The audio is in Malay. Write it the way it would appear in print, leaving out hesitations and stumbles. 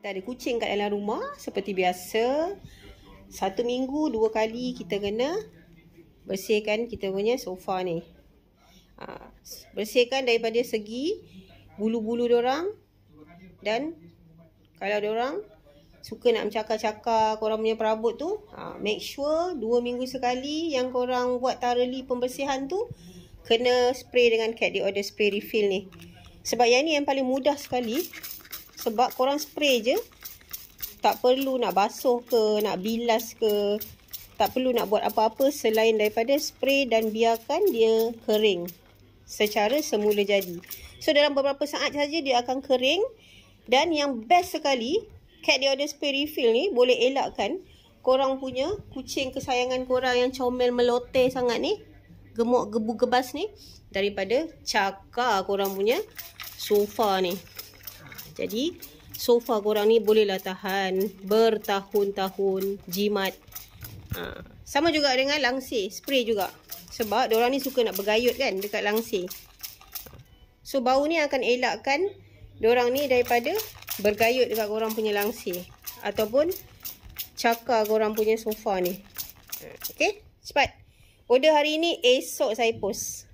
Kita ada kucing kat dalam rumah seperti biasa. 1 minggu 2 kali kita kena bersihkan kita punya sofa ni. Bersihkan daripada segi bulu-bulu diorang. Dan kalau diorang suka nak mencakar-cakar korang punya perabot tu, make sure 2 minggu sekali yang korang buat thoroughly pembersihan tu, kena spray dengan cat deodor spray refill ni. Sebab yang ni yang paling mudah sekali. Sebab korang spray je, tak perlu nak basuh ke, nak bilas ke, tak perlu nak buat apa-apa selain daripada spray dan biarkan dia kering secara semula jadi. So dalam beberapa saat saja dia akan kering. Dan yang best sekali, cat deodor spray refill ni boleh elakkan korang punya kucing kesayangan korang yang comel meloteh sangat ni, gemuk gebu gebas ni, daripada cakar korang punya sofa ni. Jadi sofa korang ni bolehlah tahan bertahun-tahun jimat. Sama juga dengan langsir, spray juga. Sebab diorang ni suka nak bergayut kan dekat langsir. So bau ni akan elakkan diorang ni daripada bergayut dekat korang punya langsir ataupun cakar korang punya sofa ni. Okay, cepat. Order hari ni, esok saya post.